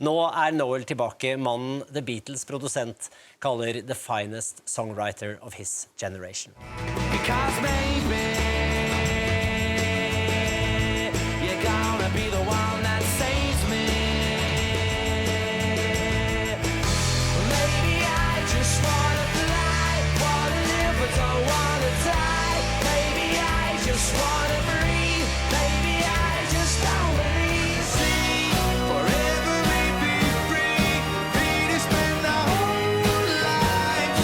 Nå Noel tilbake, mannen The Beatles produsent kaller the finest songwriter of his generation. Because maybe you're gonna be the one that saves me. Maybe I just wanna fly, wanna live but don't wanna die. Maybe I just wanna breathe, maybe I just don't believe. See, forever maybe free, free to spend our whole life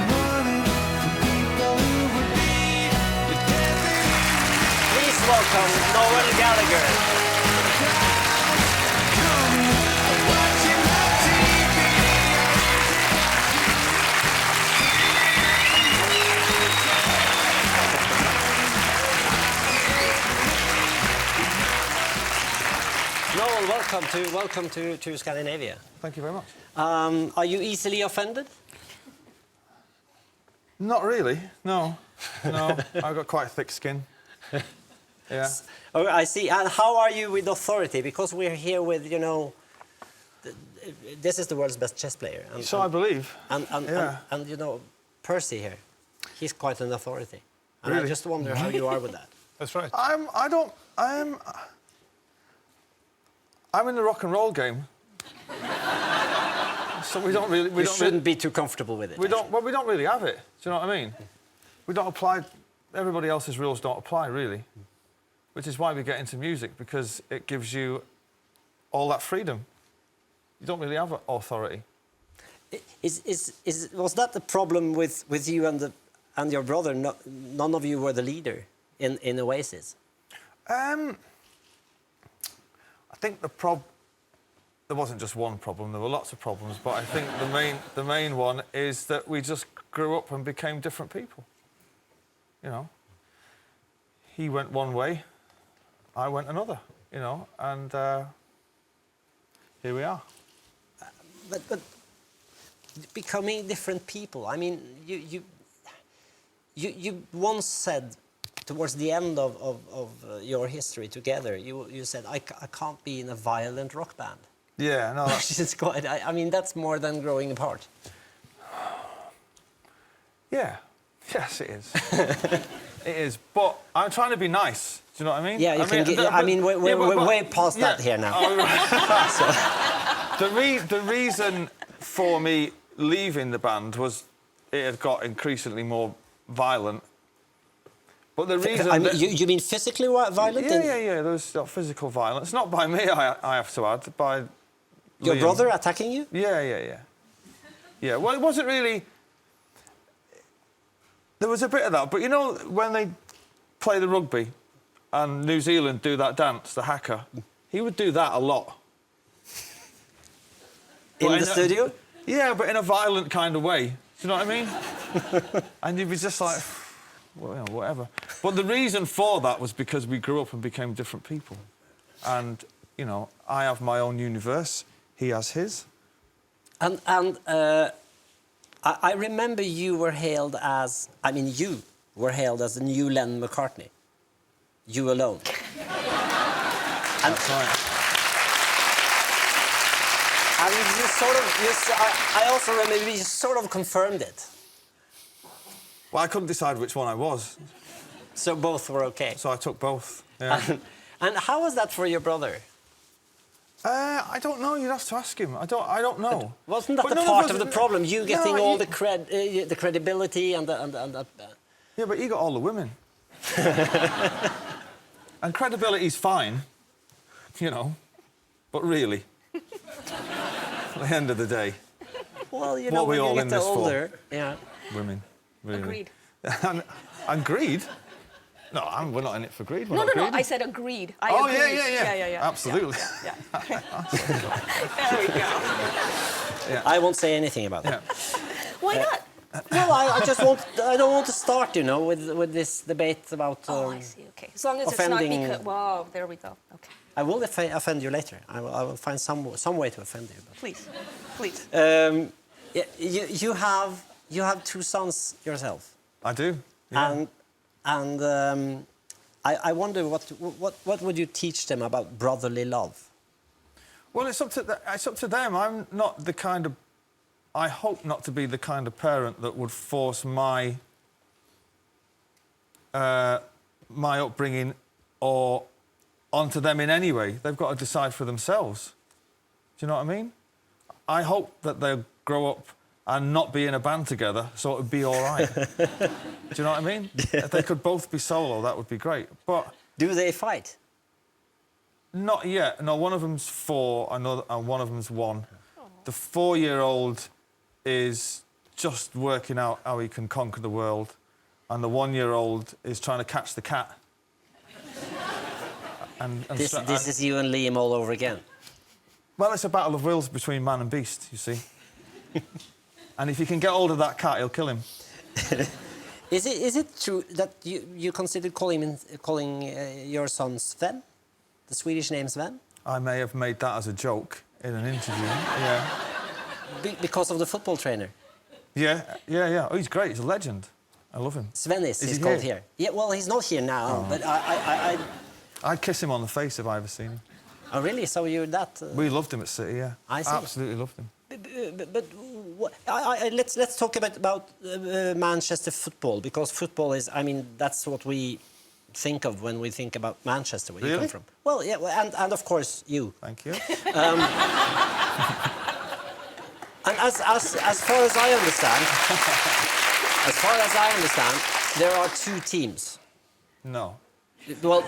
running for people who would be the death in Please welcome Noel Gallagher. watching my TV. Noel, welcome to Scandinavia. Thank you very much. Are you easily offended? Not really, no. No, I've got quite thick skin. Yeah. Oh, I see. And how are you with authority? Because we're here with, you know, this is the world's best chess player. And, So I believe. and you know, Percy here, he's quite an authority. And I Really? just wonder how you are with that. That's right. I'm in the rock and roll game. So we don't really... You shouldn't be too comfortable with it. We don't really have it. Do you know what I mean? We don't apply... Everybody else's rules don't apply, really. Which is why we get into music, because it gives you all that freedom. You don't really have authority. Was that the problem with you and your brother? No, none of you were the leader in Oasis. I think there wasn't just one problem, there were lots of problems, but I think the main one is that we just grew up and became different people. You know, he went one way, I went another, you know, and here we are. But becoming different people. I mean, you once said towards the end of your history together, you said, I can't be in a violent rock band. Yeah, no, that's... Which is quite, I mean, that's more than growing apart. Yeah, yes, it is. It is, but I'm trying to be nice. Do you know what I mean? Yeah, we're way past that here now. Oh, right. The reason for me leaving the band was it had got increasingly more violent. But the reason... I mean, you mean physically violent? Yeah. There was physical violence. Not by me, I have to add, by Your Liam. brother attacking you? Yeah. Yeah, well, it wasn't really... There was a bit of that, but you know, when they play the rugby and New Zealand do that dance, the haka, he would do that a lot. In the studio? Yeah, but in a violent kind of way. Do you know what I mean? And you'd be just like, well, you know, whatever. But the reason for that was because we grew up and became different people. And, you know, I have my own universe, he has his. And I remember you were hailed as, I mean, you were hailed as the new Lennon McCartney. You alone. That's right. And you sort of, I also remember you sort of confirmed it. Well, I couldn't decide which one I was. So both were okay. So I took both. Yeah. And how was that for your brother? I don't know. You'd have to ask him. I don't know. But wasn't that But the none of part us- of the problem? You getting No, all the the credibility and the Yeah, but he got all the women. And credibility's fine, you know, but really, at the end of the day, well, you what know, are we when all you in get this for? older, yeah. Women, really. Agreed. And greed? No, we're not in it for greed. We're No, not no, greedy. I said agreed. I Oh, agreed. yeah. Absolutely. Yeah. There we go. I won't say anything about that. Why not? Well, I don't want to start, you know, with this debate about. Oh, I see. Okay. As long as offending- it's not because. Wow, there we go. Okay. I will offend you later. I will find some way to offend you. But. Please. You have two sons yourself. I do. Yeah. And I wonder what would you teach them about brotherly love? Well, it's up to them. I'm not the kind of... I hope not to be the kind of parent that would force my upbringing or onto them in any way. They've got to decide for themselves. Do you know what I mean? I hope that they'll grow up and not be in a band together, so it would be all right. Do you know what I mean? If they could both be solo, that would be great. But Do they fight? not yet. No, one of them's 4, and one of them's 1. The 4-year-old is just working out how he can conquer the world, and the 1-year-old is trying to catch the cat. This is you and Liam all over again. Well, it's a battle of wills between man and beast, you see. And if you can get hold of that cat, he'll kill him. Is it true that you considered calling your son Sven? The Swedish name Sven? I may have made that as a joke in an interview. Yeah. Because of the football trainer? Yeah. Oh, he's great. He's a legend. I love him. Sven is he called here? here. Yeah, well, he's not here now, but I'd kiss him on the face if I ever seen him. Oh, really? So you're that... We loved him at City, yeah. I see. Absolutely loved him. But let's talk about Manchester football, because football is, I mean, that's what we think of when we think about Manchester, where you come from. Well, yeah, and of course you. Thank you. And as far as I understand, there are 2 teams. No. Well,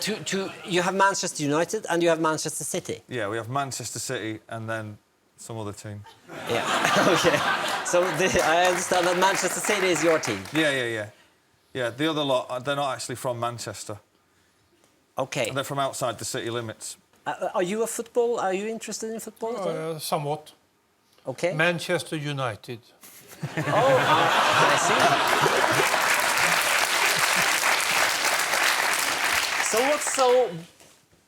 you have Manchester United and you have Manchester City. Yeah, we have Manchester City and then some other team. Yeah, OK. So I understand that Manchester City is your team. Yeah. Yeah, the other lot, they're not actually from Manchester. OK. They're from outside the city limits. Are you interested in football at all? Somewhat. OK. Manchester United. Oh, I see. So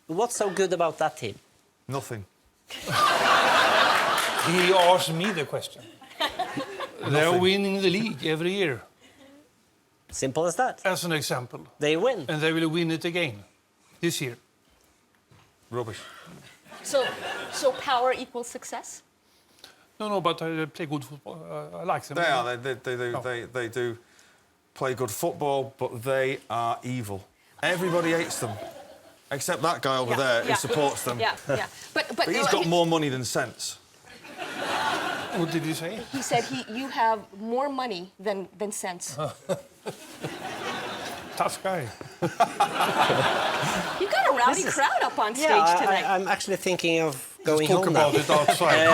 what's so good about that team? Nothing. He asked me the question. They're winning the league every year, Simple as that. as an example. They win. And they will win it again this year. Rubbish. So power equals success? No, but they play good football. I like them. They are. They do play good football, but they are evil. Everybody hates them, except that guy over there who supports them. Yeah. But But he's got more money than sense. What did you say? He said you have more money than sense. Tough guy. You got a rowdy crowd up on stage Yeah, tonight. I'm actually thinking of going Talk home now. about it outside.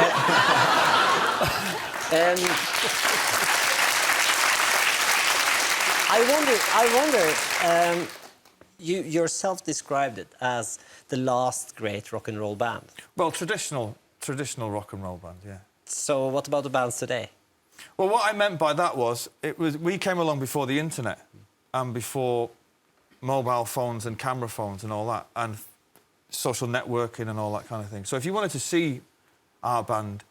I wonder. You yourself described it as the last great rock and roll band. Well, traditional rock and roll band, yeah. So what about the bands today? Well, what I meant by that was, we came along before the internet and before mobile phones and camera phones and all that, and social networking and all that kind of thing. So if you wanted to see our band,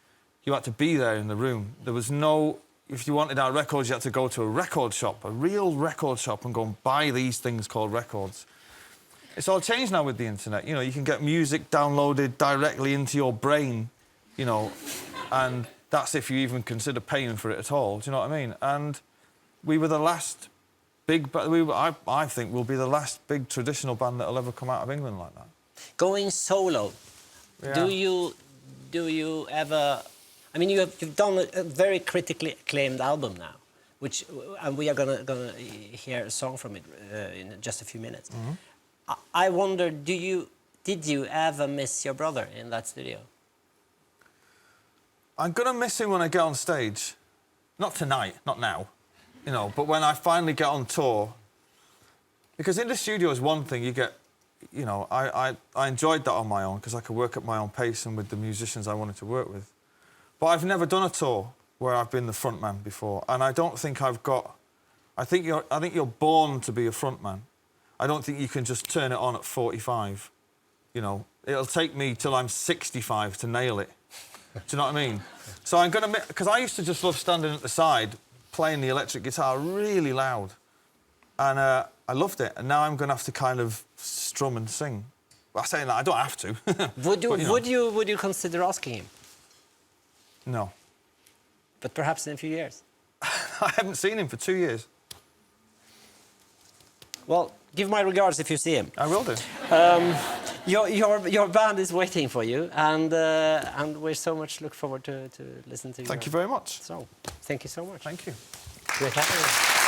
you had to be there in the room. There was no... If you wanted our records, you had to go to a record shop, a real record shop, and go and buy these things called records. It's all changed now with the internet. You know, you can get music downloaded directly into your brain, you know, and that's if you even consider paying for it at all. Do you know what I mean? And we were the last big... I think we'll be the last big traditional band that'll ever come out of England like that. Going solo, Yeah. do you ever... I mean, you've done a very critically acclaimed album now, and we are gonna hear a song from it in just a few minutes. Mm-hmm. I wonder, did you ever miss your brother in that studio? I'm gonna miss him when I get on stage. Not tonight, not now, you know, but when I finally get on tour. Because in the studio is one thing, you get, you know, I enjoyed that on my own because I could work at my own pace and with the musicians I wanted to work with. But I've never done a tour where I've been the front man before, and I don't think I've got... I think you're born to be a front man. I don't think you can just turn it on at 45, you know. It'll take me till I'm 65 to nail it. Do you know what I mean? So I'm going to... Because I used to just love standing at the side, playing the electric guitar really loud. And I loved it. And now I'm going to have to kind of strum and sing. Well, I'm saying that I don't have to. Would you, But, know. would you consider asking him? No. But perhaps in a few years. I haven't seen him for 2 years. Well, give my regards if you see him. I will do. Your band is waiting for you, and we so much look forward to listen to Thank you very much. song. Thank you so much. Thank you. Great having you.